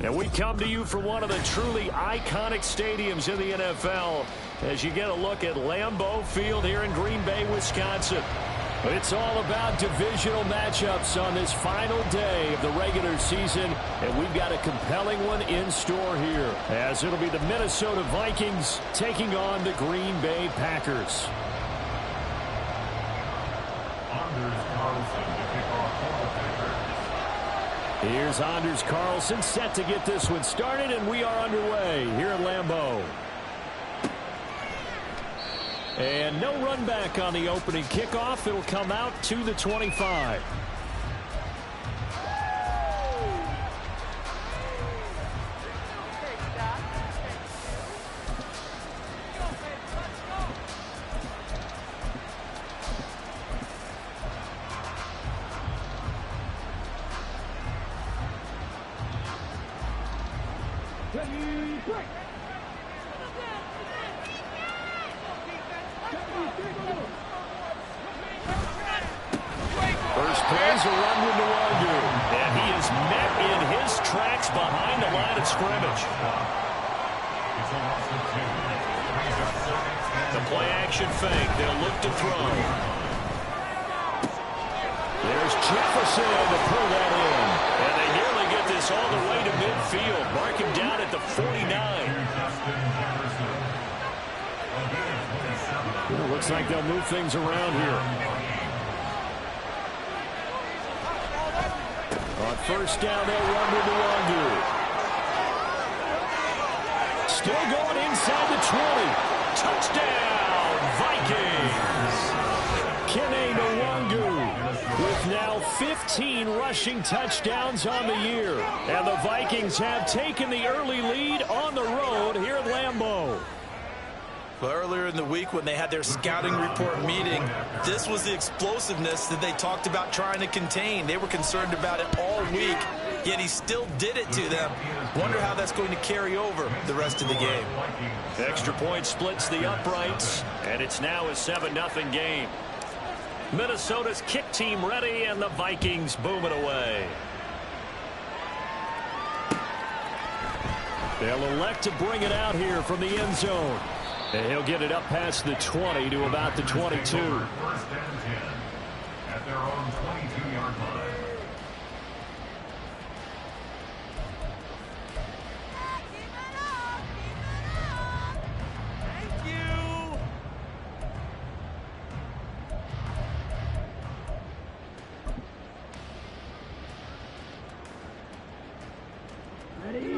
And we come to you from one of the truly iconic stadiums in the NFL as you get a look at Lambeau Field here in Green Bay, Wisconsin. It's all about divisional matchups on this final day of the regular season, and we've got a compelling one in store here, as it'll be the Minnesota Vikings taking on the Green Bay Packers. Here's Anders Carlson set to get this one started, and we are underway here at Lambeau. And no run back on the opening kickoff. It'll come out to the 25. First plays a run with Nwangu, and he is met in his tracks behind the line of scrimmage. The play-action fake. They'll look to throw. There's Jefferson to pull that in, and they nearly get this all the way to midfield. Mark him down at the 49. It looks like they'll move things around here. On first down, they'll run with Nwangu. Still going inside the 20. Touchdown, Vikings! Kene Nwangu with now 15 rushing touchdowns on the year. And the Vikings have taken the early lead on the road here at Lambeau. Well, earlier in the week when they had their scouting report meeting, this was the explosiveness that they talked about trying to contain. They were concerned about it all week, yet he still did it to them. Wonder how that's going to carry over the rest of the game. Extra point splits the uprights, and it's now a 7-0 game. Minnesota's kick team ready, and the Vikings booming away. They'll elect to bring it out here from the end zone. And he'll get it up past the 20 to about the 22. First and 10 at their own 22-yard line. Thank you.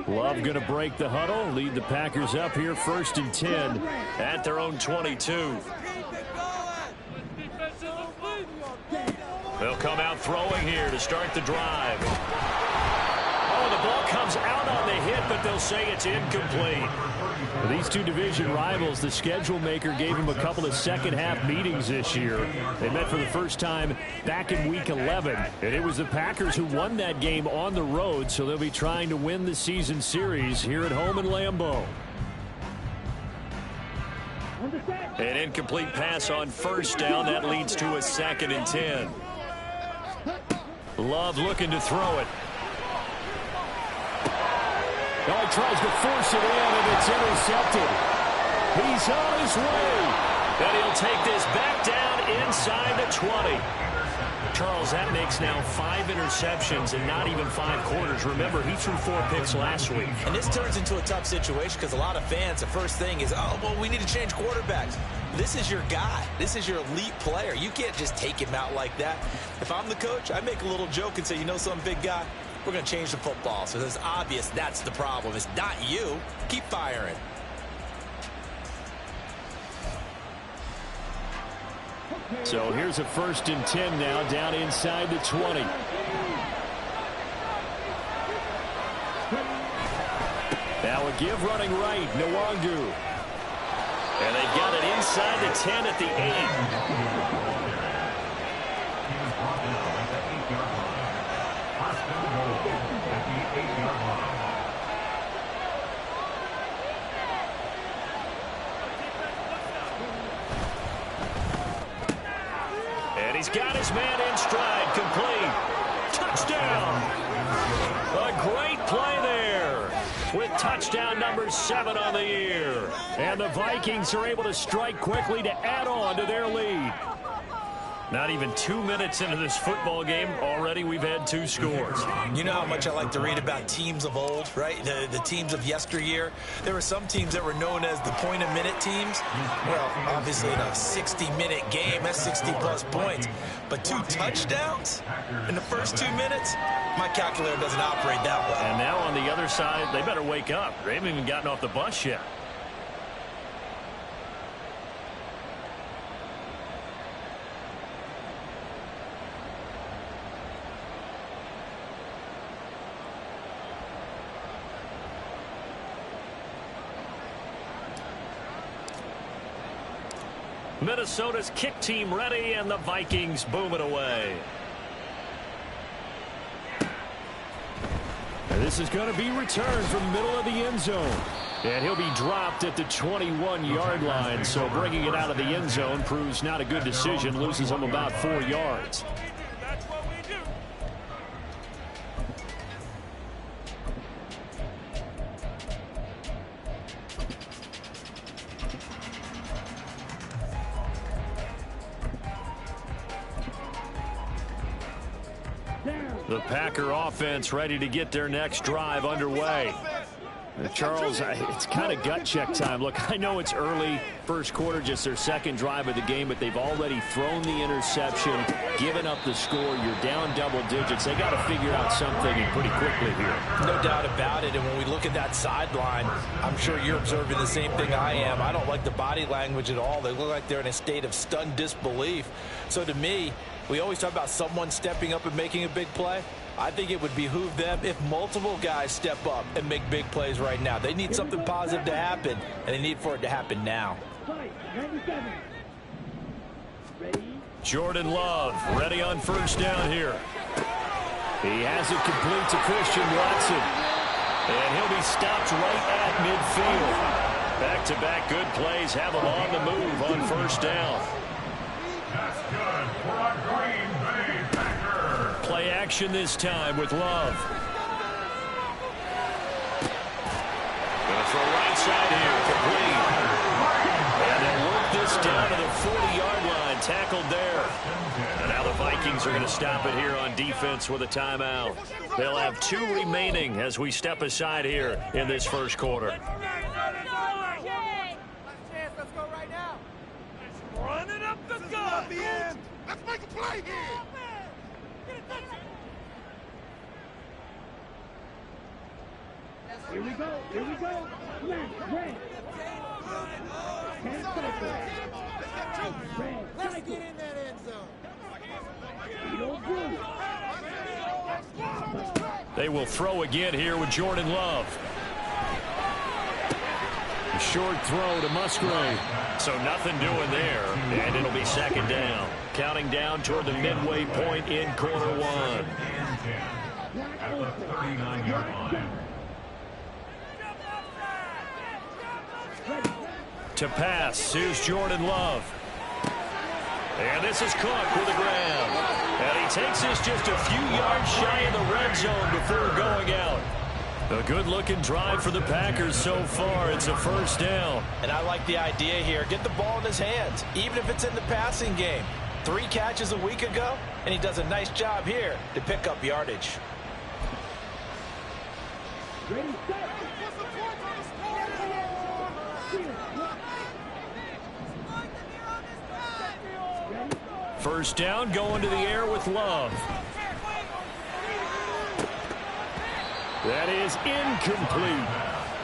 Love going to break the huddle, lead the Packers up here first and 10 at their own 22. They'll come out throwing here to start the drive. Oh, the ball comes out on the hit, but they'll say it's incomplete. For these two division rivals, the schedule maker gave them a couple of second-half meetings this year. They met for the first time back in Week 11, and it was the Packers who won that game on the road, so they'll be trying to win the season series here at home in Lambeau. An incomplete pass on first down. That leads to a 2nd and 10. Love looking to throw it. Oh, he tries to force it in, and it's intercepted. He's on his way. And he'll take this back down inside the 20. Charles, that makes now 5 interceptions in not even 5 quarters. Remember, he threw 4 picks last week. And this turns into a tough situation because a lot of fans, the first thing is, oh, well, we need to change quarterbacks. This is your guy. This is your elite player. You can't just take him out like that. If I'm the coach, I make a little joke and say, you know something, big guy? We're going to change the football. So it's obvious that's the problem. It's not you. Keep firing. So here's a 1st and 10 now down inside the 20. Now a give running right, Nwangu. And they've got it inside the 10 at the 8. And he's got his man in stride, complete. touchdown. A great play there with touchdown number 7 on the year. And the Vikings are able to strike quickly to add on to their lead. Not even 2 minutes into this football game, already we've had 2 scores. You know how much I like to read about teams of old, right? The teams of yesteryear. There were some teams that were known as the point-a-minute teams. Well, obviously in a 60-minute game, that's 60-plus points. But 2 touchdowns in the first 2 minutes? My calculator doesn't operate that way. And now on the other side, they better wake up. They haven't even gotten off the bus yet. Minnesota's kick team ready, and the Vikings boom it away. And this is going to be returned from the middle of the end zone. And he'll be dropped at the 21-yard line, so bringing it out of the end zone proves not a good decision, loses him about 4 yards. The Packer offense ready to get their next drive underway. Charles, it's kind of gut check time. Look, I know it's early, first quarter, just their second drive of the game, but they've already thrown the interception, given up the score. You're down double digits. They got to figure out something and pretty quickly here. No doubt about it. And when we look at that sideline, I'm sure you're observing the same thing I am. I don't like the body language at all. They look like they're in a state of stunned disbelief. So to me, we always talk about someone stepping up and making a big play. I think it would behoove them if multiple guys step up and make big plays right now. They need something positive to happen, and they need for it to happen now. Jordan Love ready on first down here. He has it complete to Christian Watson. And he'll be stopped right at midfield. Back-to-back good plays have him on the move on first down. That's good for a Green Bay Packer. Play action this time with Love. Gonna throw right side here, complete. And they'll work this down to the 40-yard line, tackled there. And now the Vikings are going to stop it here on defense with a timeout. They'll have 2 remaining as we step aside here in this first quarter. Let's go right now. Run it up the gut. Let's make a play here. Here we go. Here we go. Red. Let's get in that end zone. They will throw again here with Jordan Love. A short throw to Musgrave. So nothing doing there, and it'll be second down. Counting down toward the midway point in quarter one. At the 39-yard line. To pass, here's Jordan Love. And this is Cook with the grab. And he takes this just a few yards shy of the red zone before going out. A good-looking drive for the Packers so far. It's a first down. And I like the idea here. Get the ball in his hands, even if it's in the passing game. 3 catches a week ago, and he does a nice job here to pick up yardage. Ready, set. First down, going to the air with Love. That is incomplete.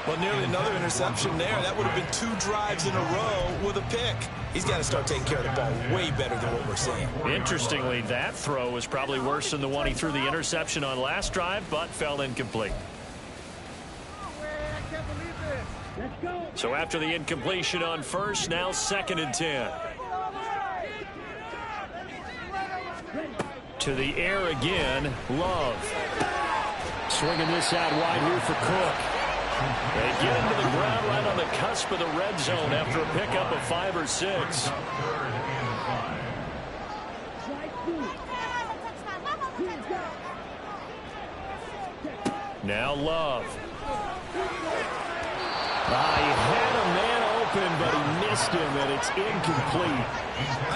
Well, nearly another interception there. That would have been 2 drives in a row with a pick. He's got to start taking care of the ball way better than what we're seeing. Interestingly, that throw was probably worse than the one he threw the interception on last drive, but fell incomplete. Let's go. So after the incompletion on first, now 2nd and 10. To the air again, Love. Swinging this out wide here for Cook. They get him to the ground right on the cusp of the red zone after a pickup of 5 or 6. Now Love. He had a man open, but he missed him, and it's incomplete.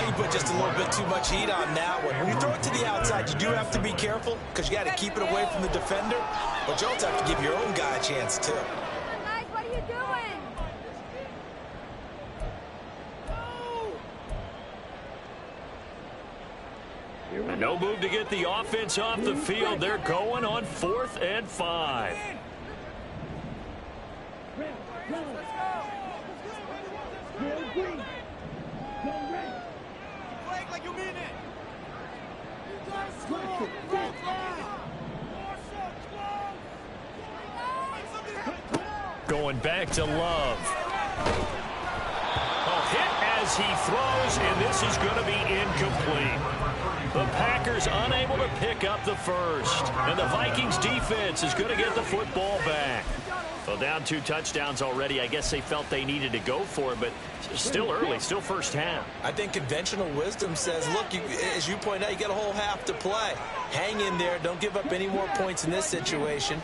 You put just a little bit too much heat on that one. When you throw it to the outside, you do have to be careful because you got to keep it away from the defender, but you also have to give your own guy a chance, too. Mike, what are you doing? And no move to get the offense off the field. They're going on 4th and 5. Like you mean it. Going back to Love. A hit as he throws, and this is going to be incomplete. The Packers unable to pick up the first. And the Vikings defense is going to get the football back. Well, down 2 touchdowns already. I guess they felt they needed to go for it, but still early, still first half. I think conventional wisdom says, look, as you point out, you got a whole half to play. Hang in there. Don't give up any more points in this situation.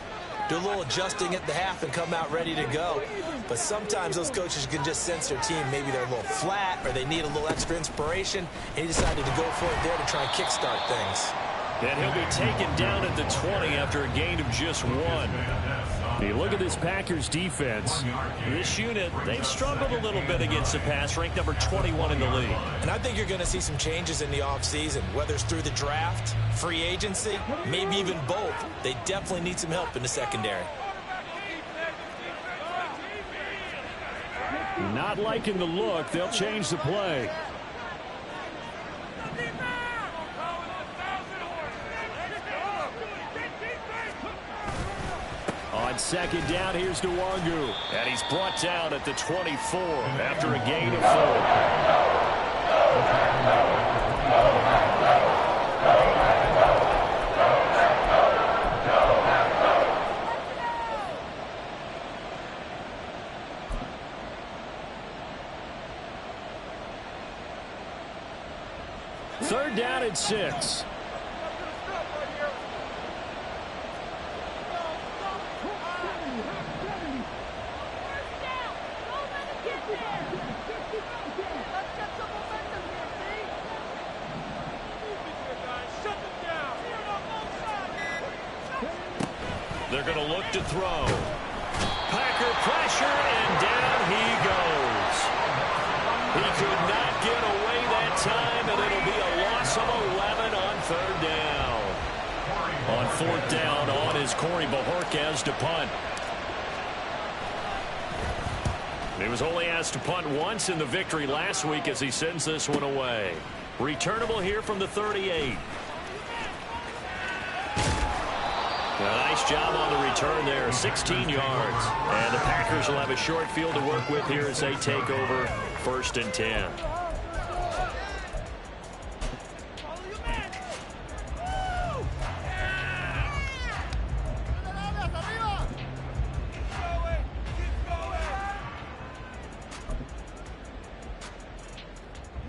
Do a little adjusting at the half and come out ready to go. But sometimes those coaches can just sense their team. Maybe they're a little flat or they need a little extra inspiration. And he decided to go for it there to try and kickstart things. And he'll be taken down at the 20 after a gain of just 1. You look at this Packers defense. This unit, they've struggled a little bit against the pass, ranked number 21 in the league. And I think you're going to see some changes in the offseason, whether it's through the draft, free agency, maybe even both. They definitely need some help in the secondary. Not liking the look. They'll change the play. On 2nd down, here's Nwangu. And he's brought down at the 24 after a gain of 4. 3rd down and 6. They're going to look to throw. Packer pressure, and down he goes. He could not get away that time, and it'll be a loss of 11 on 3rd down. On 4th down, on is Corey Bojorquez to punt. He was only asked to punt once in the victory last week as he sends this one away. Returnable here from the 38. A nice job on the return there, 16 yards. And the Packers will have a short field to work with here as they take over 1st and 10.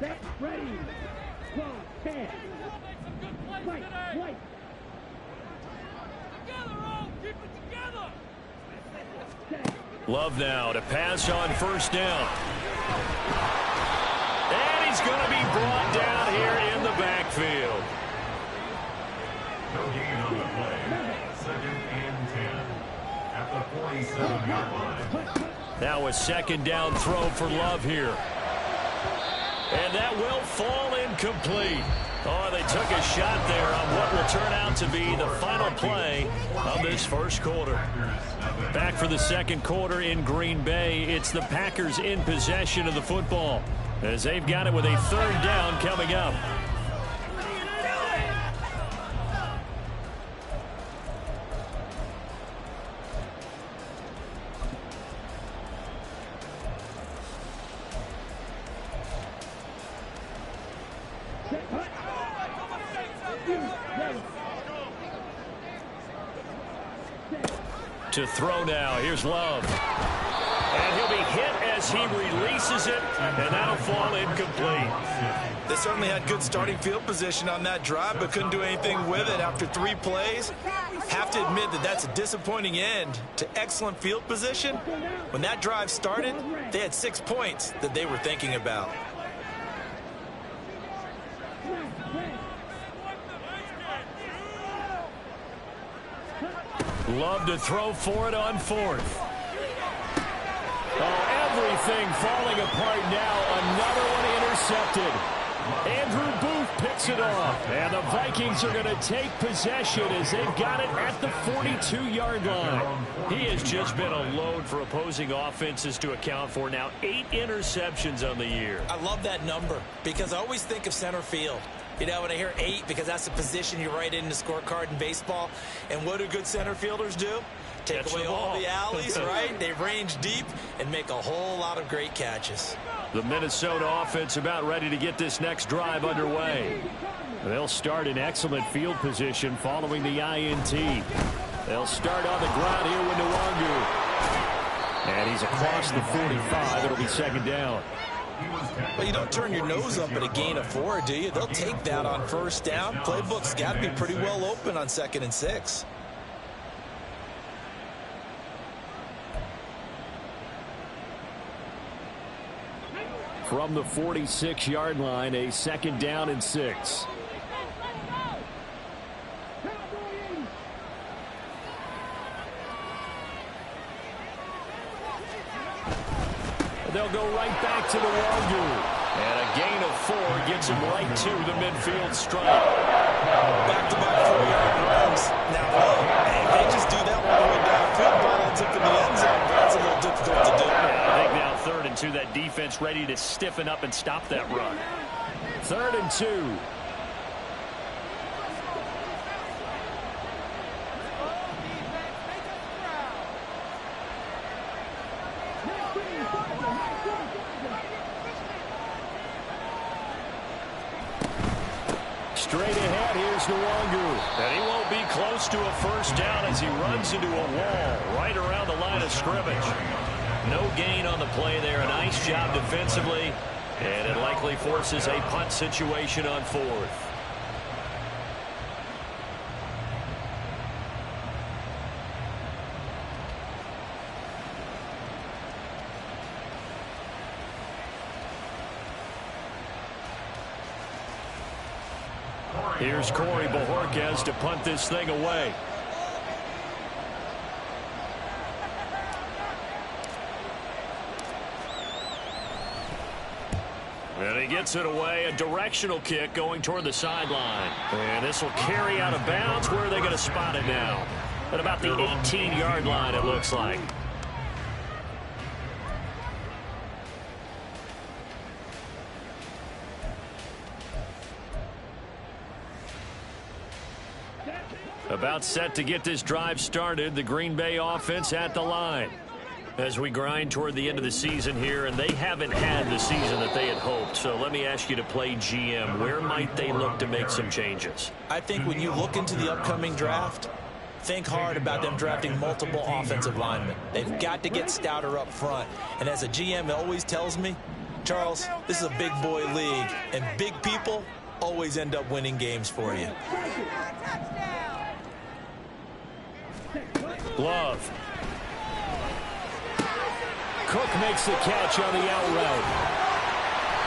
Set, ready. Squad, 10. Fight, fight. Love now to pass on 1st down. And he's going to be brought down here in the backfield. No gain on the play. 2nd and 10 at the 47-yard line. Now a 2nd down throw for Love here. And that will fall incomplete. Oh, they took a shot there on what will turn out to be the final play of this 1st quarter. Back for the 2nd quarter in Green Bay. It's the Packers in possession of the football as they've got it with a 3rd down coming up. To throw now. Here's Love. And he'll be hit as he releases it, and that'll fall incomplete. They certainly had good starting field position on that drive, but couldn't do anything with it after 3 plays. Have to admit that that's a disappointing end to excellent field position. When that drive started, they had 6 points that they were thinking about. Love to throw for it on 4th. Oh, everything falling apart now. Another one intercepted. Andrew Booth picks it off. And the Vikings are going to take possession as they've got it at the 42-yard line. He has just been a load for opposing offenses to account for. Now 8 interceptions on the year. I love that number because I always think of center field. You know, when I hear 8, because that's the position you write in the scorecard in baseball. And what do good center fielders do? Take away all the alleys, right? They range deep and make a whole lot of great catches. The Minnesota offense about ready to get this next drive underway. They'll start in excellent field position following the INT. They'll start on the ground here with Nwangu. And he's across the 45. It'll be 2nd down. Well, you don't turn your nose up at a gain of 4, do you? They'll take that on 1st down. Playbook's got to be pretty well open on 2nd and 6. From the 46-yard line, a 2nd down and 6. They'll go right back to the Nwangu. And a gain of 4 gets him right to the midfield stripe. Back-to-back 4-yard runs. Now, if they just do that all the way downfield, ball ends up in the end zone. That's a little difficult to do. Yeah, I think now 3rd and 2, that defense ready to stiffen up and stop that run. 3rd and 2. Straight ahead, here's Nwangu. And he won't be close to a 1st down as he runs into a wall right around the line of scrimmage. No gain on the play there. A nice job defensively. And it likely forces a punt situation on 4th. Here's Corey Bojorquez to punt this thing away. And he gets it away. A directional kick going toward the sideline. And this will carry out of bounds. Where are they going to spot it now? At about the 18-yard line, it looks like. About set to get this drive started. The Green Bay offense at the line. As we grind toward the end of the season here, and they haven't had the season that they had hoped. So let me ask you to play GM. Where might they look to make some changes? I think when you look into the upcoming draft, think hard about them drafting multiple offensive linemen. They've got to get stouter up front. And as a GM, it always tells me, Charles, this is a big boy league, and big people always end up winning games for you. Love. Cook makes the catch on the out route.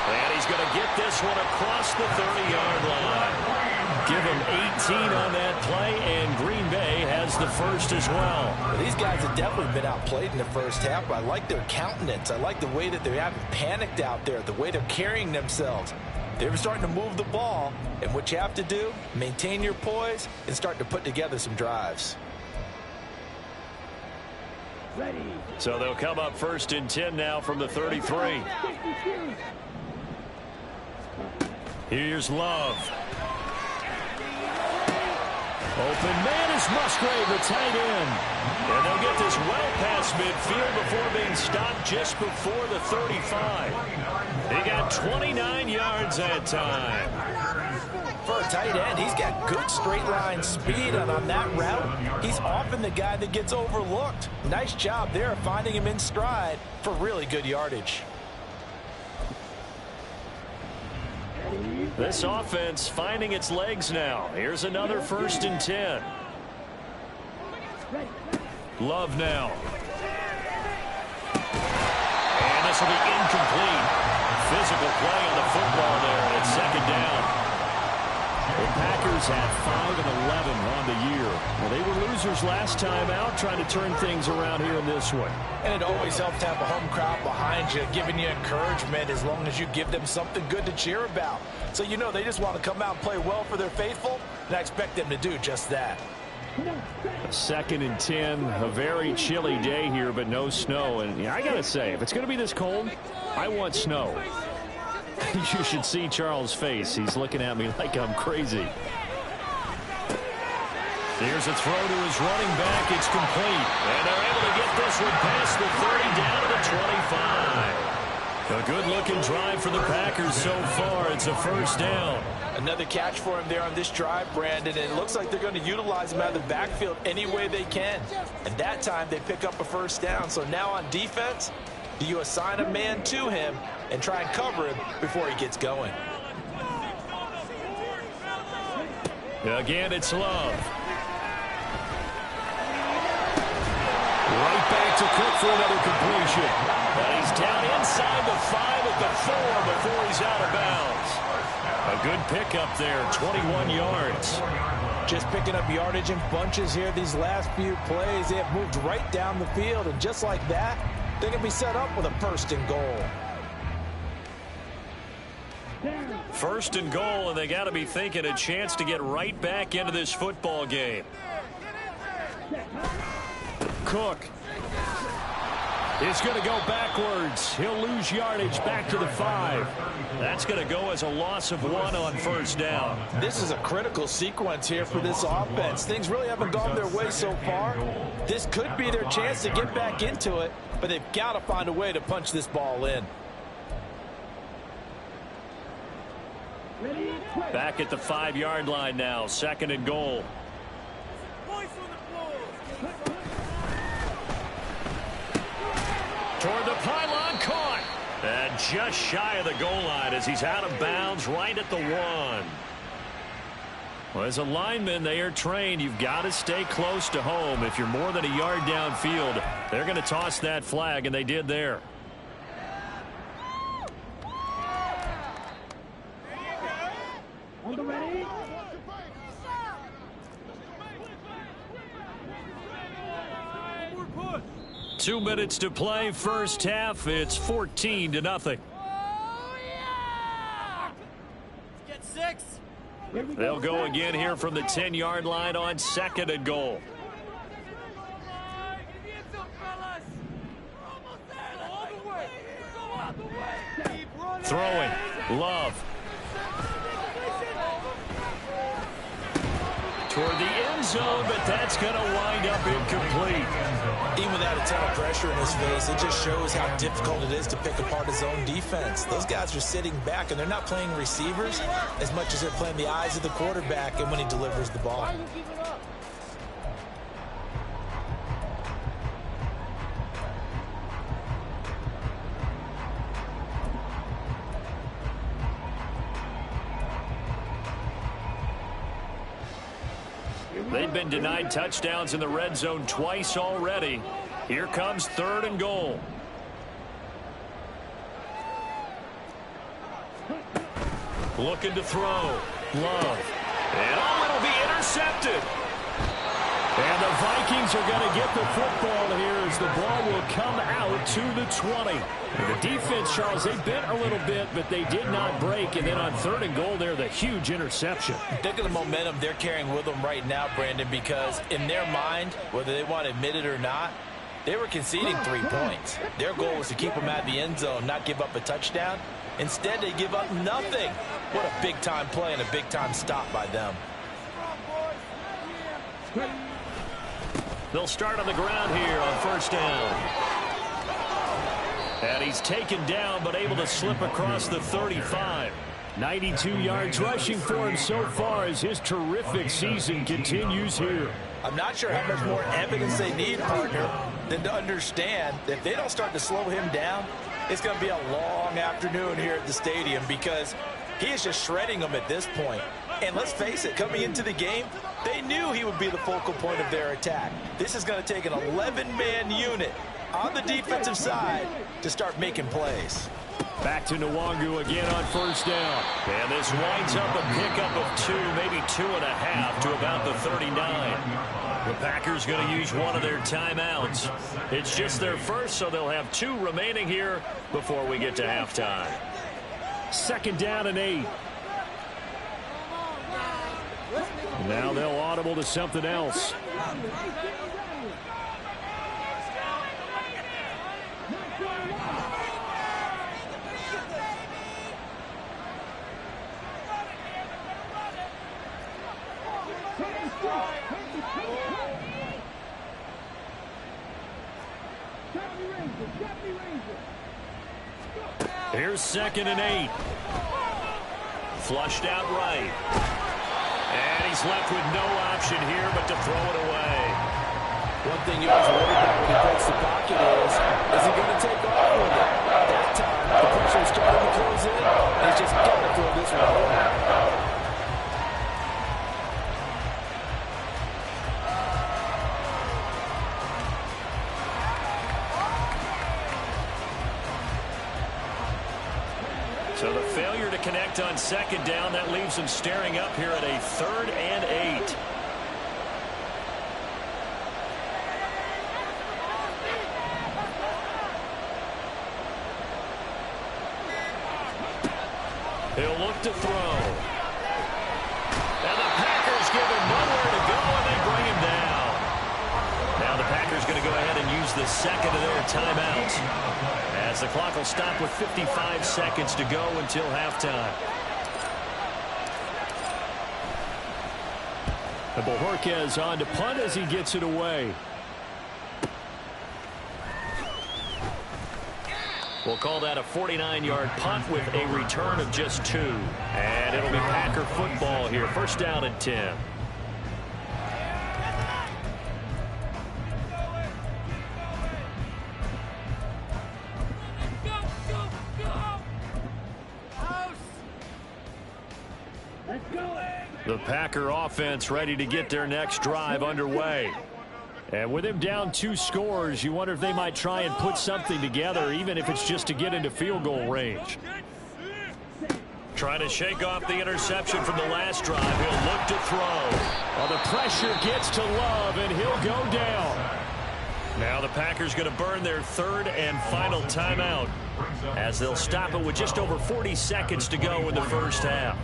And he's going to get this one across the 30-yard line. Give him 18 on that play, and Green Bay has the 1st as well. These guys have definitely been outplayed in the 1st half. I like their countenance. I like the way that they haven't panicked out there, the way they're carrying themselves. They're starting to move the ball, and what you have to do, maintain your poise and start to put together some drives. So they'll come up 1st and 10 now from the 33. Here's Love. Open man is Musgrave, the tight end. And they'll get this well past midfield before being stopped just before the 35. He got 29 yards that time. For a tight end, he's got good straight line speed, and on that route, he's often the guy that gets overlooked. Nice job there finding him in stride for really good yardage. This offense finding its legs now. Here's another 1st and 10. Love now. And this will be incomplete. Physical play on the football there, and it's 2nd down. The Packers had 5 and 11 on the year. Well, they were losers last time out, trying to turn things around here in this one. And it always helps to have a home crowd behind you, giving you encouragement as long as you give them something good to cheer about. So you know they just want to come out and play well for their faithful, and I expect them to do just that. 2nd and 10, a very chilly day here, but no snow. And I got to say, if it's going to be this cold, I want snow. You should see Charles' face. He's looking at me like I'm crazy. Here's a throw to his running back. It's complete. And they're able to get this one past the 30 down to the 25. A good-looking drive for the Packers so far. It's a 1st down. Another catch for him there on this drive, Brandon, and it looks like they're going to utilize him out of the backfield any way they can. And that time they pick up a 1st down. So now on defense, do you assign a man to him and try and cover him before he gets going? Again, it's Love. Right back to Cook for another completion. And he's down inside the 5 at the 4 before he's out of bounds. A good pickup there, 21 yards. Just picking up yardage in bunches here these last few plays. They have moved right down the field, and just like that, they can be set up with a 1st and goal. 1st and goal, and they got to be thinking a chance to get right back into this football game. Cook is going to go backwards. He'll lose yardage back to the 5. That's going to go as a loss of 1 on 1st down. This is a critical sequence here for this offense. Things really haven't gone their way so far. This could be their chance to get back into it, but they've got to find a way to punch this ball in. Back at the 5-yard line now, 2nd and goal. Toward the pylon, caught. And just shy of the goal line as he's out of bounds right at the 1. Well, as a lineman, they are trained. You've got to stay close to home. If you're more than a yard downfield, they're going to toss that flag, and they did there. On the ready. 2 minutes to play, 1st half. It's 14-0. Oh, yeah! Get 6. They'll go again here from the 10-yard line on 2nd and goal. Throwing. Love. Toward the end zone, but that's going to wind up incomplete. Even without a ton of pressure in his face, it just shows how difficult it is to pick apart his own defense. Those guys are sitting back, and they're not playing receivers as much as they're playing the eyes of the quarterback and when he delivers the ball. They've been denied touchdowns in the red zone twice already. Here comes 3rd and goal. Looking to throw. Love. And it'll be intercepted. And the Vikings are going to get the football here as the ball will come out to the 20. And the defense, Charles, they bent a little bit, but they did not break. And then on 3rd and goal there, the huge interception. Think of the momentum they're carrying with them right now, Brandon, because in their mind, whether they want to admit it or not, they were conceding 3 points. Their goal was to keep them out of the end zone, not give up a touchdown. Instead, they give up nothing. What a big-time play and a big-time stop by them. They'll start on the ground here on 1st down. And he's taken down, but able to slip across the 35. 92 yards rushing for him so far as his terrific season continues here. I'm not sure how much more evidence they need, partner, than to understand that if they don't start to slow him down, it's going to be a long afternoon here at the stadium because He is just shredding them at this point. And let's face it, coming into the game, they knew he would be the focal point of their attack. This is going to take an 11-man unit on the defensive side to start making plays. Back to Nwangu again on first down. And this winds up a pickup of 2, maybe 2.5 to about the 39. The Packers going to use one of their timeouts. It's just their first, so they'll have 2 remaining here before we get to halftime. 2nd down and 8. Now they'll audible to something else. Here's 2nd and 8. Flushed out right. And he's left with no option here but to throw it away. One thing you always worry about when he breaks the pocket is he going to take off with it? That time, the pressure is starting to close in. He's just got to throw this one away. So the failure to connect on 2nd down, that leaves them staring up here at a 3rd and 8. He'll look to throw. And the Packers give him nowhere to go, and they bring him down. Now the Packers going to go ahead and use the 2nd of their timeouts, as the clock will stop with 55 seconds to go until halftime. And Bojorquez on to punt as he gets it away. We'll call that a 49-yard punt with a return of just 2. And it'll be Packer football here. 1st down and 10. The Packer offense ready to get their next drive underway. And with him down 2 scores, you wonder if they might try and put something together, even if it's just to get into field goal range. Trying to shake off the interception from the last drive. He'll look to throw. Well, the pressure gets to Love, and he'll go down. Now the Packers going to burn their 3rd and final timeout, as they'll stop it with just over 40 seconds to go in the first half.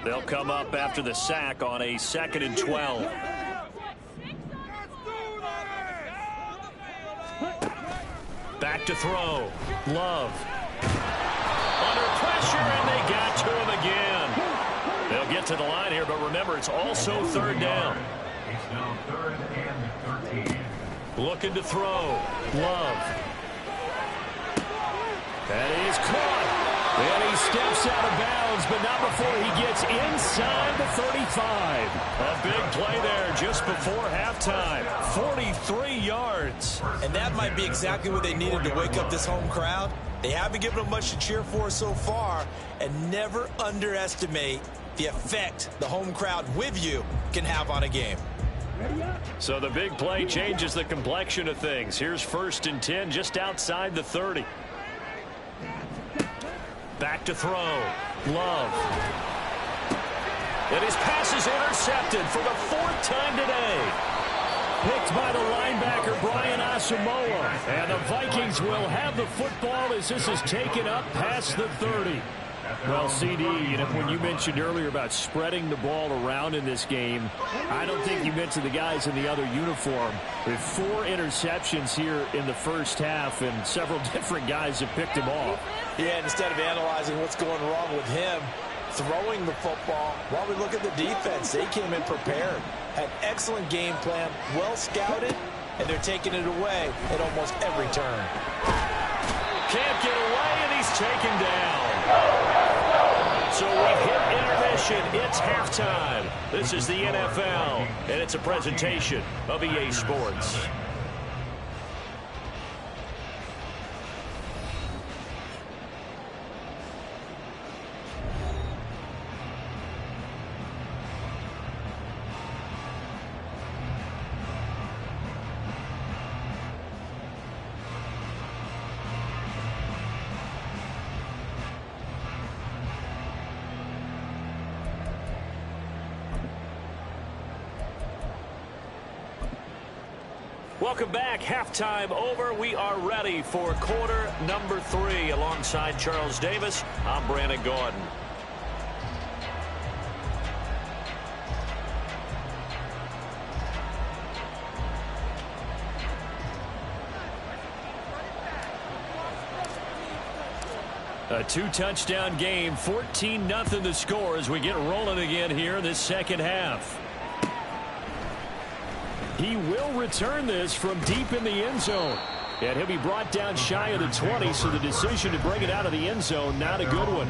They'll come up after the sack on a 2nd and 12. Back to throw. Love. Under pressure, and they got to him again. They'll get to the line here, but remember, it's also 3rd down. It's now 3rd and 13. Looking to throw. Love. And he's caught. And he steps out of bounds, but not before he gets inside the 35. A big play there just before halftime. 43 yards. And that might be exactly what they needed to wake up this home crowd. They haven't given them much to cheer for so far. And never underestimate the effect the home crowd with you can have on a game. So the big play changes the complexion of things. Here's 1st and 10 just outside the 30. Back to throw. Love. And his pass is intercepted for the 4th time today. Picked by the linebacker, Brian Asamoah. And the Vikings will have the football as this is taken up past the 30. Well, CD, when you mentioned earlier about spreading the ball around in this game, I don't think you mentioned the guys in the other uniform. With 4 interceptions here in the first half, and several different guys have picked him off. Yeah, instead of analyzing what's going wrong with him, throwing the football, while we look at the defense, they came in prepared. Had excellent game plan, well scouted, and they're taking it away at almost every turn. Can't get away, and he's taken down. So we've hit intermission. It's halftime. This is the NFL, and it's a presentation of EA Sports. Welcome back. Halftime over. We are ready for quarter number 3. Alongside Charles Davis, I'm Brandon Gaudin. A 2-touchdown game, 14-0 the score as we get rolling again here in this second half. He will return this from deep in the end zone. And he'll be brought down shy of the 20, so the decision to bring it out of the end zone, not a good one.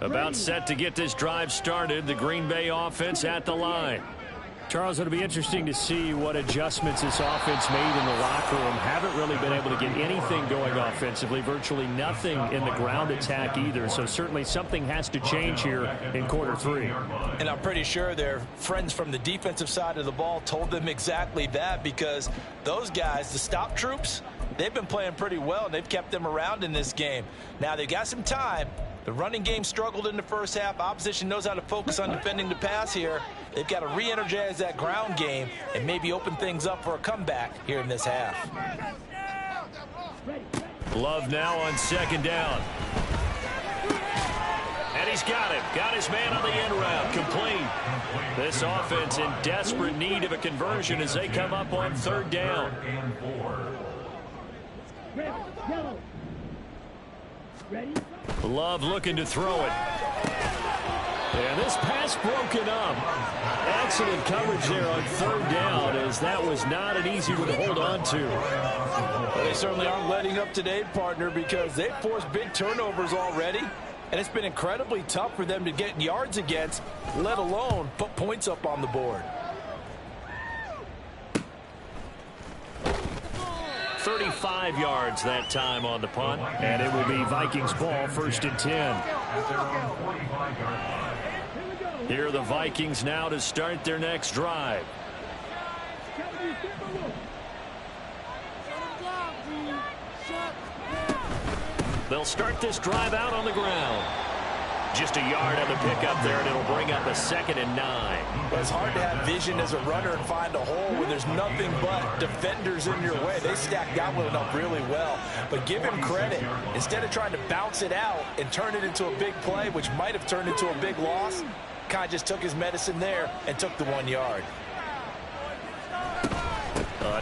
About set to get this drive started. The Green Bay offense at the line. Charles, it'll be interesting to see what adjustments this offense made in the locker room. Haven't really been able to get anything going offensively. Virtually nothing in the ground attack either. So certainly something has to change here in quarter 3. And I'm pretty sure their friends from the defensive side of the ball told them exactly that, because those guys, the stop troops, they've been playing pretty well, and they've kept them around in this game. Now they've got some time. The running game struggled in the first half. Opposition knows how to focus on defending the pass here. They've got to re-energize that ground game and maybe open things up for a comeback here in this half. Love now on second down. And he's got him. Got his man on the end route. Complete. This offense in desperate need of a conversion as they come up on third down. Love looking to throw it. And this pass broken up. Excellent coverage there on third down, as that was not an easy one to hold on to. Well, they certainly aren't letting up today, partner, because they've forced big turnovers already. And it's been incredibly tough for them to get yards against, let alone put points up on the board. 35 yards that time on the punt, and it will be Vikings ball, 1st and 10. Here are the Vikings now to start their next drive. They'll start this drive out on the ground. Just a yard on the pickup there, and it'll bring up a 2nd and 9. But it's hard to have vision as a runner and find a hole when there's nothing but defenders in your way. They stacked that one up really well. But give him credit. Instead of trying to bounce it out and turn it into a big play, which might have turned into a big loss, kind of just took his medicine there and took the 1 yard.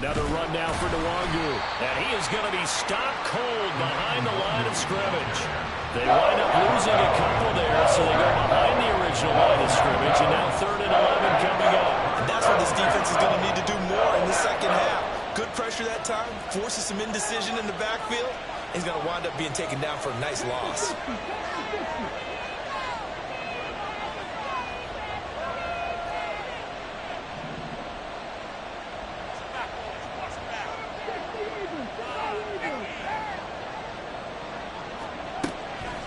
Another run now for Nwangu. And he is going to be stopped cold behind the line of scrimmage. They wind up losing a couple there, so they go behind the original line of scrimmage, and now 3rd and 11 coming up. And that's what this defense is going to need to do more in the second half. Good pressure that time, forces some indecision in the backfield. He's going to wind up being taken down for a nice loss.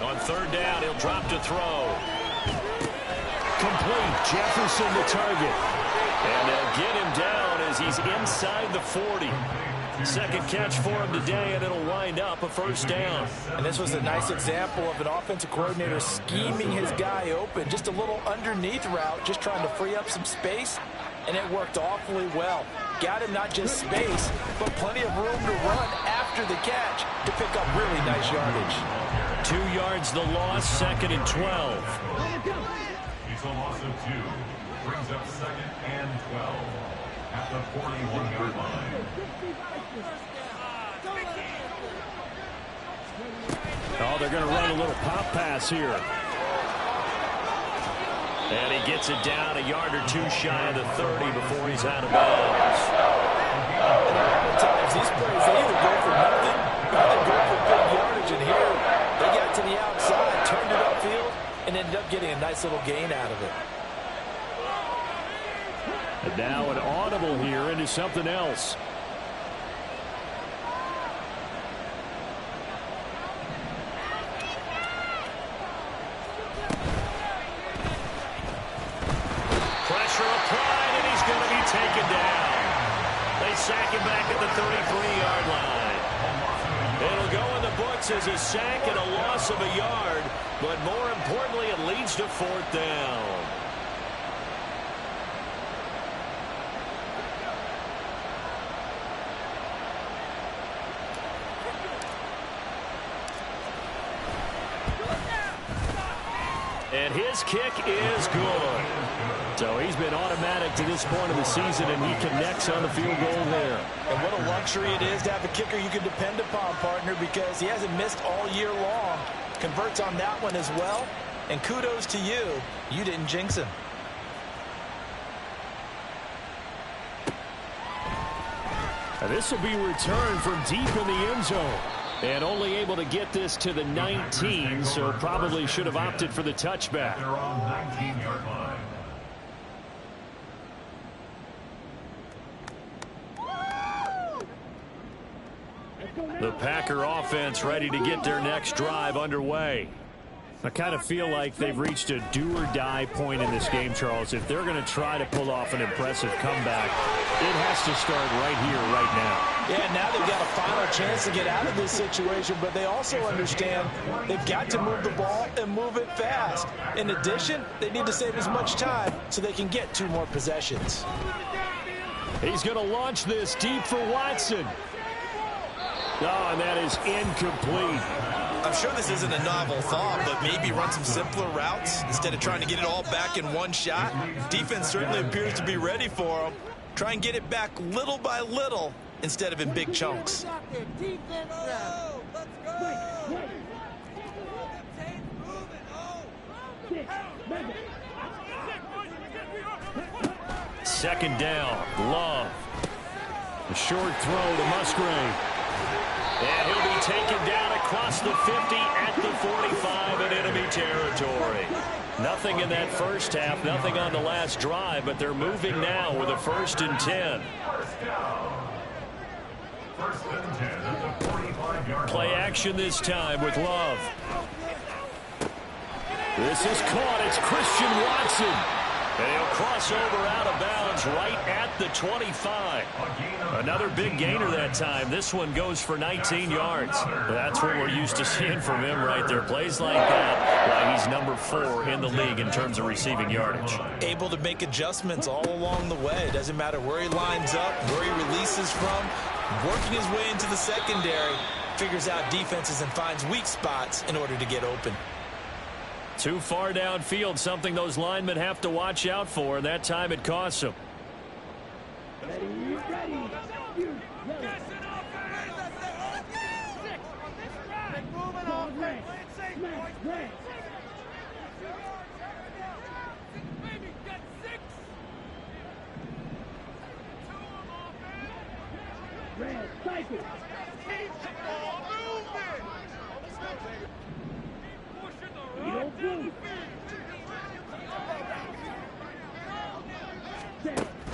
On 3rd down, he'll drop to throw. Complete. Jefferson the target. And they'll get him down as he's inside the 40. Second catch for him today, and it'll wind up a 1st down. And this was a nice example of an offensive coordinator scheming his guy open. Just a little underneath route, just trying to free up some space, and it worked awfully well. Got him not just space, but plenty of room to run after the catch to pick up really nice yardage. 2 yards the loss, 2nd and 12. It's a loss of 2. Brings up 2nd and 12 at the 41-yard line. Oh, they're going to run a little pop pass here. And he gets it down a yard or 2 shy of the 30 before he's out of bounds. And a lot of times these plays, they either go for nothing or they go for big yardage. And here, they got to the outside, turned it upfield, and ended up getting a nice little gain out of it. And now an audible here into something else. back at the 33-yard line. It'll go in the books as a sack and a loss of a yard, but more importantly, it leads to 4th down. And his kick is good. So he's been automatic to this point of the season, and he connects on the field goal there. And what a luxury it is to have a kicker you can depend upon, partner, because he hasn't missed all year long. Converts on that one as well. And kudos to you. You didn't jinx him. And this will be returned from deep in the end zone. And only able to get this to the 19, so probably should have opted for the touchback. They're on 19-yard line. The Packer offense ready to get their next drive underway. I kind of feel like they've reached a do-or-die point in this game, Charles. If they're going to try to pull off an impressive comeback, it has to start right here, right now. Yeah, now they've got a final chance to get out of this situation, but they also understand they've got to move the ball and move it fast. In addition, they need to save as much time so they can get 2 more possessions. He's going to launch this deep for Watson. Oh, and that is incomplete. I'm sure this isn't a novel thought, but maybe run some simpler routes instead of trying to get it all back in one shot. Defense certainly appears to be ready for them. Try and get it back little by little instead of in big chunks. Second down, Love. A short throw to Musgrave. And he'll be taken down across the 50 at the 45 in enemy territory. Nothing in that first half, nothing on the last drive, but they're moving now with a 1st and 10. First and 10 at the 45-yard line. Play action this time with Love. This is caught. It's Christian Watson. And he'll cross over out of bounds right at the 25. Another big gainer that time. This one goes for 19 yards. That's what we're used to seeing from him right there. Plays like that, why he's number 4 in the league in terms of receiving yardage. Able to make adjustments all along the way. Doesn't matter where he lines up, where he releases from. Working his way into the secondary. Figures out defenses and finds weak spots in order to get open. Too far downfield, something those linemen have to watch out for, and that time it costs them.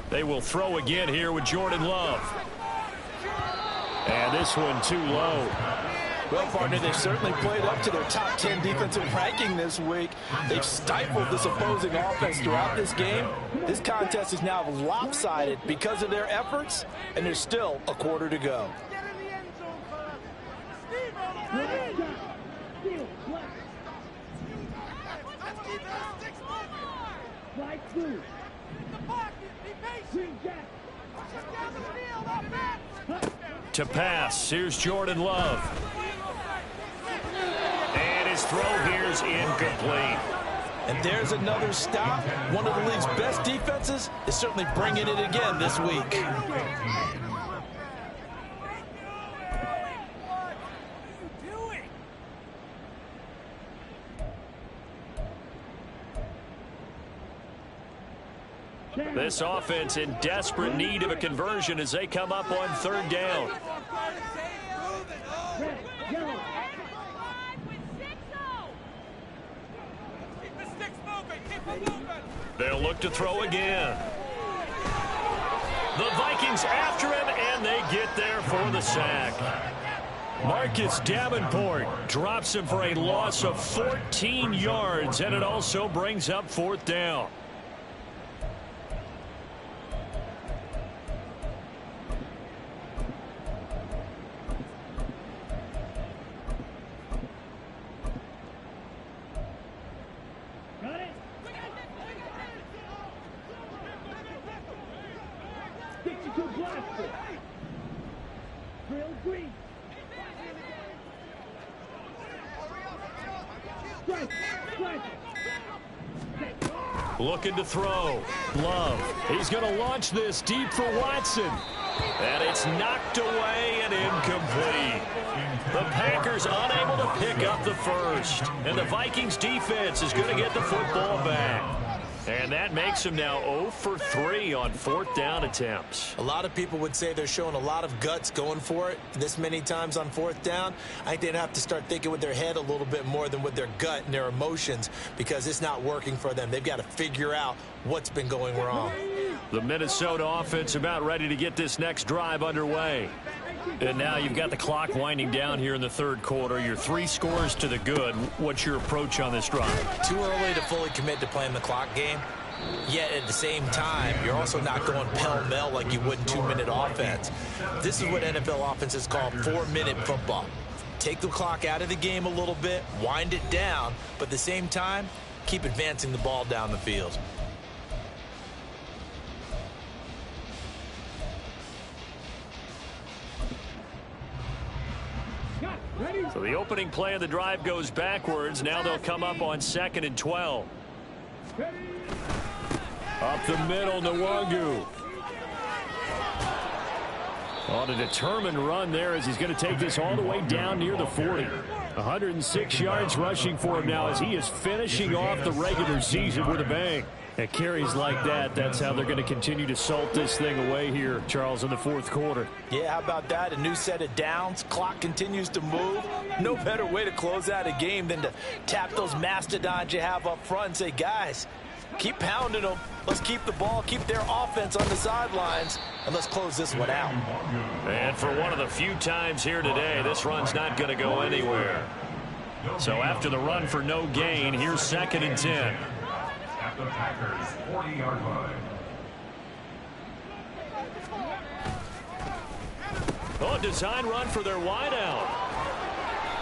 They will throw again here with Jordan Love. And this one too low. Well, partner, they've certainly played up to their top 10 defensive ranking this week. They've stifled this opposing offense throughout this game. This contest is now lopsided because of their efforts, and there's still a quarter to go. To pass, here's Jordan Love. And his throw here's incomplete. And there's another stop. One of the league's best defenses is certainly bringing it again this week. This offense in desperate need of a conversion as they come up on 3rd down. They'll look to throw again. The Vikings after him, and they get there for the sack. Marcus Davenport drops him for a loss of 14 yards, and it also brings up 4th down. Watson. Drill Green. Strike. Looking to throw. Love. He's going to launch this deep for Watson. And it's knocked away and incomplete. The Packers unable to pick up the first. And the Vikings defense is going to get the football back. And that makes them now 0 for 3 on 4th down attempts. A lot of people would say they're showing a lot of guts going for it this many times on 4th down. I think they'd have to start thinking with their head a little bit more than with their gut and their emotions, because it's not working for them. They've got to figure out what's been going wrong. The Minnesota offense about ready to get this next drive underway. And now you've got the clock winding down here in the 3rd quarter. You're 3 scores to the good. What's your approach on this drive? Too early to fully commit to playing the clock game. Yet at the same time, you're also not going pell-mell like you would in 2-minute offense. This is what NFL offenses call 4-minute football. Take the clock out of the game a little bit, wind it down, but at the same time, keep advancing the ball down the field. So the opening play of the drive goes backwards. Now they'll come up on 2nd and 12. Up the middle, Nwangu. On a determined run there as he's going to take this all the way down near the 40. 106 yards rushing for him now as he is finishing off the regular season with a bang. At carries like that, that's how they're going to continue to salt this thing away here, Charles, in the 4th quarter. Yeah, how about that? A new set of downs. Clock continues to move. No better way to close out a game than to tap those mastodons you have up front and say, guys, keep pounding them. Let's keep the ball, keep their offense on the sidelines, and let's close this one out. And for one of the few times here today, this run's not going to go anywhere. So after the run for no gain, here's 2nd and 10. At the Packers' 40-yard line. Oh, design run for their wideout.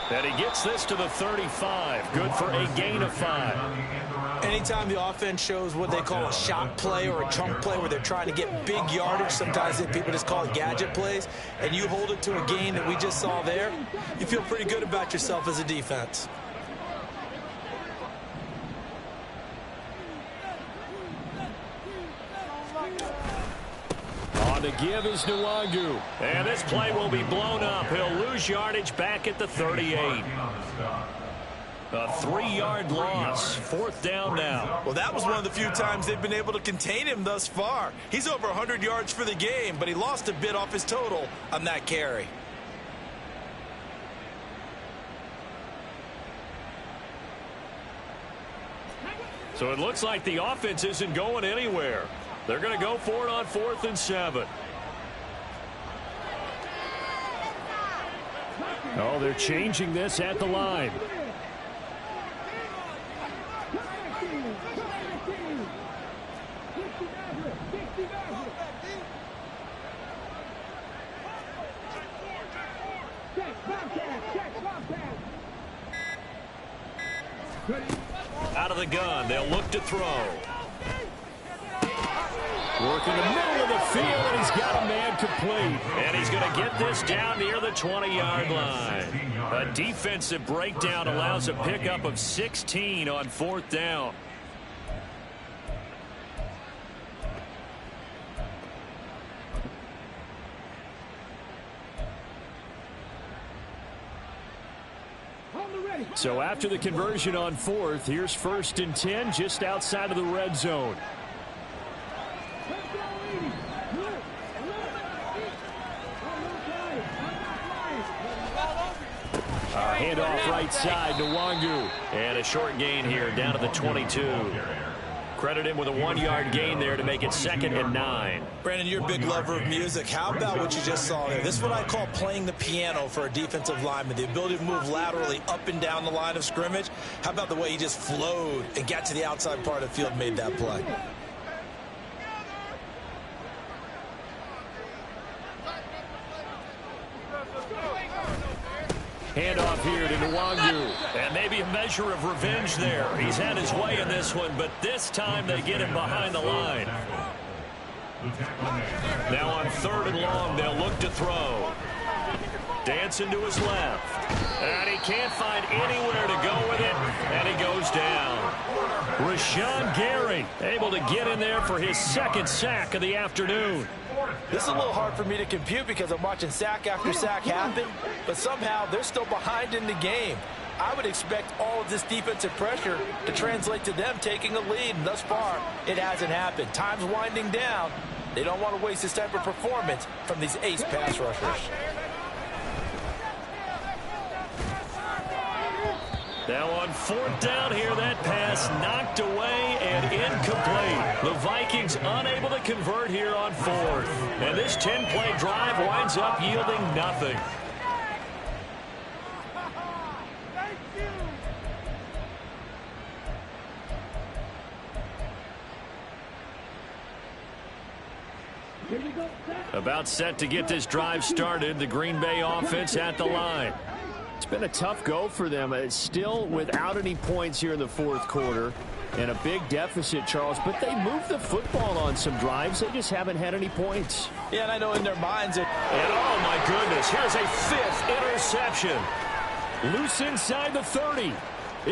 And he gets this to the 35. Good for a gain of 5. Anytime the offense shows what they call a shot play or a chunk play where they're trying to get big yardage, sometimes people just call it gadget plays, and you hold it to a gain that we just saw there, you feel pretty good about yourself as a defense. On to give is Nwangu. And this play will be blown up. He'll lose yardage back at the 38. A 3-yard loss. 4th down now. Well, that was one of the few times they've been able to contain him thus far. He's over 100 yards for the game, but he lost a bit off his total on that carry. So it looks like the offense isn't going anywhere. They're going to go for it on 4th and 7. Oh, they're changing this at the line. Out of the gun, they'll look to throw. Working the middle of the field, and he's got a man complete. And he's going to get this down near the 20-yard line. A defensive breakdown allows a pickup of 16 on 4th down. So after the conversion on 4th, here's 1st and 10 just outside of the red zone. Handoff right side to Nwangu. And a short gain here down to the 22. Credit him with a 1-yard gain there to make it 2nd and 9. Brandon, you're a big lover of music. How about what you just saw there? This is what I call playing the piano for a defensive lineman. The ability to move laterally up and down the line of scrimmage. How about the way he just flowed and got to the outside part of the field and made that play? Handoff here to Nwangu. And maybe a measure of revenge there. He's had his way in this one, but this time they get him behind the line. Now on 3rd and long, they'll look to throw. Dancing to his left. And he can't find anywhere to go with it, and he goes down. Rashawn Gary able to get in there for his 2nd sack of the afternoon. This is a little hard for me to compute because I'm watching sack after sack happen, but somehow they're still behind in the game. I would expect all of this defensive pressure to translate to them taking a lead, and thus far, it hasn't happened. Time's winding down. They don't want to waste this type of performance from these ace pass rushers. Now on 4th down here, that pass knocked away and incomplete. The Vikings unable to convert here on 4th. And this 10-play drive winds up yielding nothing. About set to get this drive started. The Green Bay offense at the line. It's been a tough go for them. It's still without any points here in the 4th quarter. And a big deficit, Charles. But they moved the football on some drives. They just haven't had any points. Yeah, and I know in their minds it. And oh, my goodness. Here's a 5th interception. Loose inside the 30.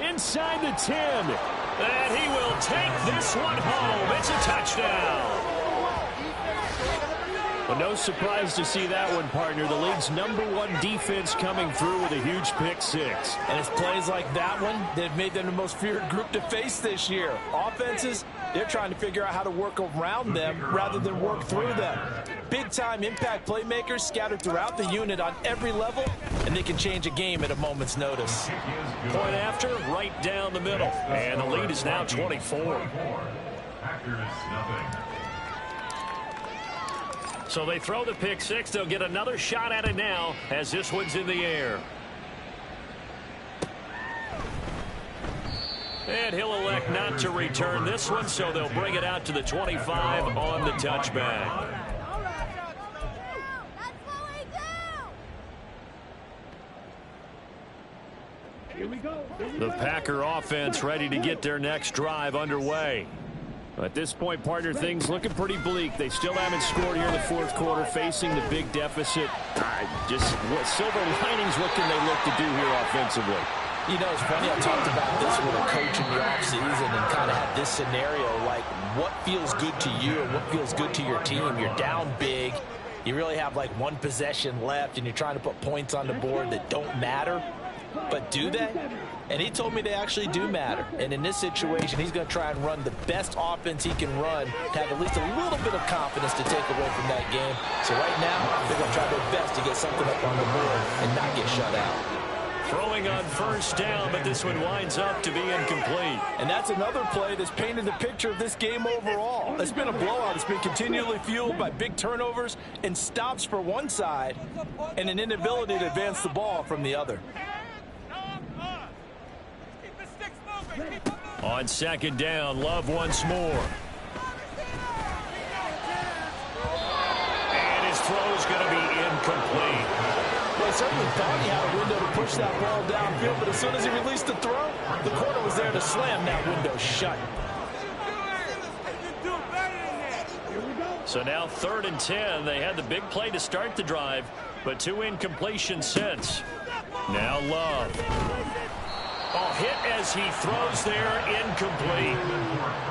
Inside the 10. And he will take this one home. It's a touchdown. Well, no surprise to see that one, partner. The league's #1 defense coming through with a huge pick-6. And it's plays like that one that have made them the most feared group to face this year. Offenses, they're trying to figure out how to work around them rather than work through them. Big-time impact playmakers scattered throughout the unit on every level, and they can change a game at a moment's notice. Point after, right down the middle. And the lead is now 24. So they throw the pick-6. They'll get another shot at it now as this one's in the air. And he'll elect not to return this one, so they'll bring it out to the 25 on the touchback. Here we go. The Packer offense ready to get their next drive underway. At this point, partner, things looking pretty bleak. They still haven't scored here in the 4th quarter, facing the big deficit. Just what silver linings, what can they look to do here offensively? You know, it's funny, I talked about this with a coach in the offseason and kind of had this scenario, like what feels good to you and what feels good to your team. You're down big. You really have like 1 possession left, and you're trying to put points on the board that don't matter. But do they? And he told me they actually do matter. And in this situation, he's going to try and run the best offense he can run to have at least a little bit of confidence to take away from that game. So right now, they're going to try their best to get something up on the board and not get shut out. Throwing on 1st down, but this one winds up to be incomplete. And that's another play that's painted the picture of this game overall. It's been a blowout. It's been continually fueled by big turnovers and stops for one side and an inability to advance the ball from the other. On 2nd down, Love once more. And his throw's going to be incomplete. Well, he certainly thought he had a window to push that ball downfield, but as soon as he released the throw, the corner was there to slam that window shut. So now 3rd and 10. They had the big play to start the drive, but 2 incompletions since. Now Love. Oh, hit as he throws there, incomplete.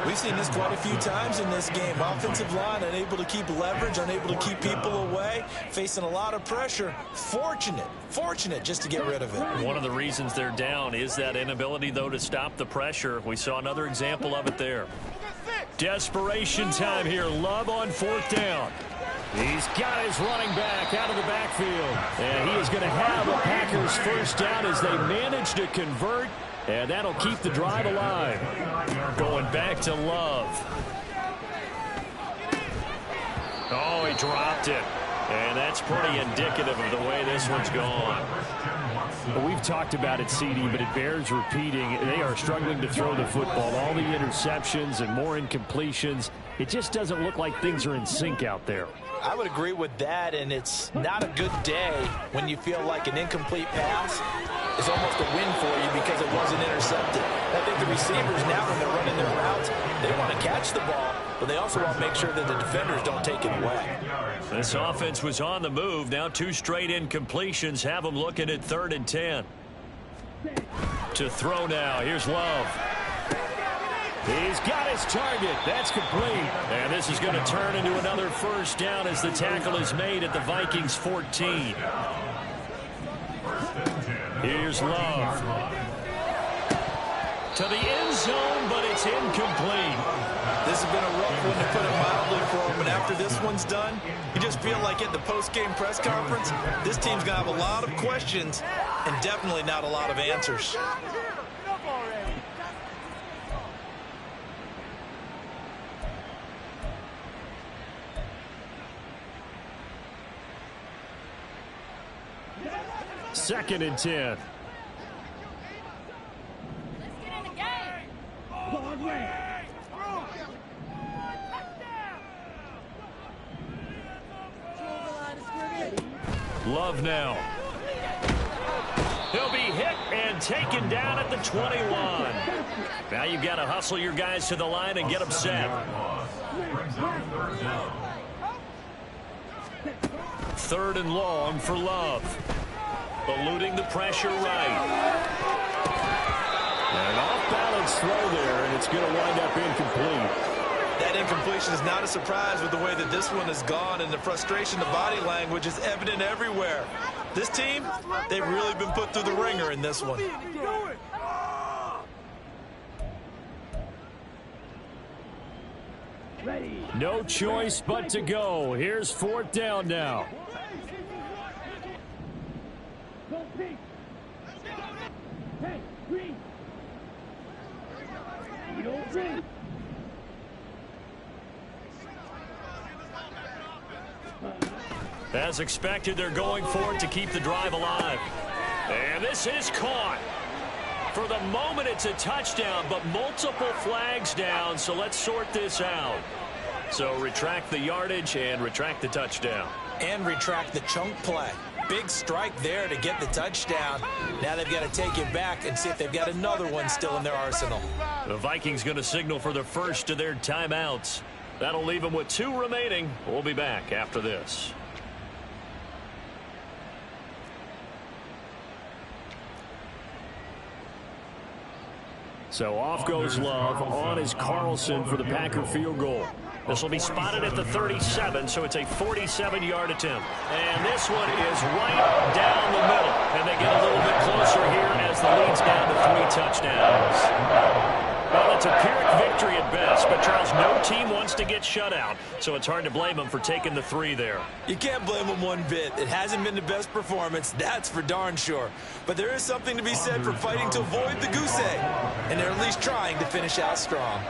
We've seen this quite a few times in this game. Offensive line unable to keep leverage, unable to keep people away, facing a lot of pressure. Fortunate just to get rid of it. One of the reasons they're down is that inability, though, to stop the pressure. We saw another example of it there. Desperation time here. Love on 4th down. He's got his running back out of the backfield. And he is going to have a Packers 1st down as they manage to convert. And that'll keep the drive alive. Going back to Love. Oh, he dropped it. And that's pretty indicative of the way this one's gone. Well, we've talked about it, CD, but it bears repeating. They are struggling to throw the football. All the interceptions and more incompletions. It just doesn't look like things are in sync out there. I would agree with that, and it's not a good day when you feel like an incomplete pass is almost a win for you because it wasn't intercepted. I think the receivers now, when they're running their routes, they want to catch the ball but they also want to make sure that the defenders don't take it away. This offense was on the move. Now 2 straight incompletions have them looking at 3rd and 10. To throw now. Here's Love. He's got his target. That's complete. And this is going to turn into another first down as the tackle is made at the Vikings 14. Here's Love. To the end zone, but it's incomplete. This has been a rough one, to put it mildly, for him. But after this one's done, you just feel like at the post-game press conference, this team's going to have a lot of questions and definitely not a lot of answers. Second and 10. Love now. He'll be hit and taken down at the 21. Now you've got to hustle your guys to the line and get them set. 3rd and long for Love. Eluding the pressure right. And an off-balance throw there, and it's going to wind up incomplete. That incompletion is not a surprise with the way that this one has gone, and the frustration, the body language is evident everywhere. This team, they've really been put through the ringer in this one. No choice but to go. Here's 4th down now. As expected, they're going for it to keep the drive alive. And this is caught. For the moment, it's a touchdown, but multiple flags down, so let's sort this out. So retract the yardage and retract the touchdown. And retract the chunk play. Big strike there to get the touchdown. Now they've got to take it back and see if they've got another one still in their arsenal. The Vikings going to signal for the first of their timeouts. That'll leave them with 2 remaining. We'll be back after this. So off goes Love. On is Carlson for the Packer field goal. This will be spotted at the 37, so it's a 47-yard attempt. And this one is right down the middle. And they get a little bit closer here as the lead's down to 3 touchdowns. Well, it's a Pyrrhic victory at best, but Charles, no team wants to get shut out, so it's hard to blame them for taking the 3 there. You can't blame them one bit. It hasn't been the best performance, that's for darn sure. But there is something to be said for fighting to avoid the goose egg, and they're at least trying to finish out strong.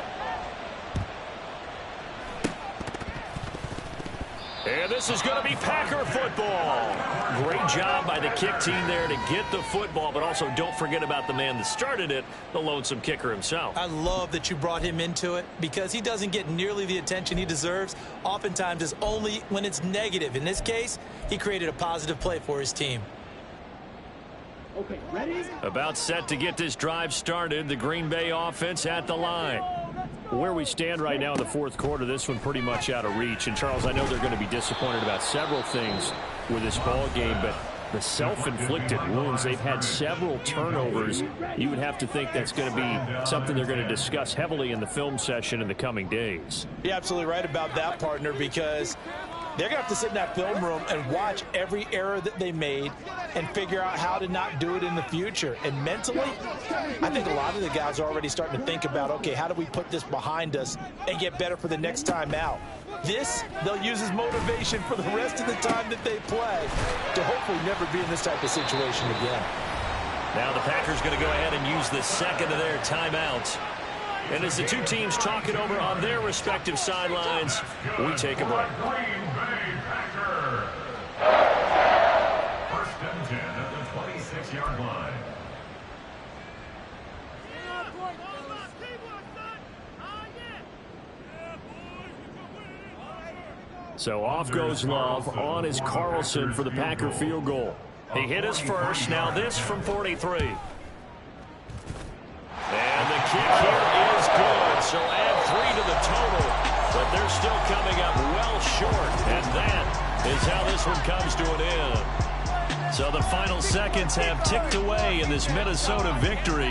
And this is going to be Packer football. Great job by the kick team there to get the football, but also don't forget about the man that started it, the lonesome kicker himself. I love that you brought him into it because he doesn't get nearly the attention he deserves. Oftentimes it's only when it's negative. In this case, he created a positive play for his team. Okay, ready? About set to get this drive started. The Green Bay offense at the line. Where we stand right now in the 4th quarter, this one pretty much out of reach. And, Charles, I know they're going to be disappointed about several things with this ball game, but the self-inflicted wounds, they've had several turnovers. You would have to think that's going to be something they're going to discuss heavily in the film session in the coming days. You're absolutely right about that, partner, because they're going to have to sit in that film room and watch every error that they made and figure out how to not do it in the future. And mentally, I think a lot of the guys are already starting to think about, okay, how do we put this behind us and get better for the next time out? This, they'll use as motivation for the rest of the time that they play to hopefully never be in this type of situation again. Now the Packers going to go ahead and use the second of their timeouts. And as the 2 teams talk it over on their respective sidelines, we take a break. Green Bay Packer. 1st and 10 at the 26-yard line. So off goes Love. On is Carlson for the Packer field goal. He hit his first. Now this from 43. And the kick here is good. So add 3 to the total. but they're still coming up well short, and that is how this one comes to an end. So the final seconds have ticked away in this Minnesota victory.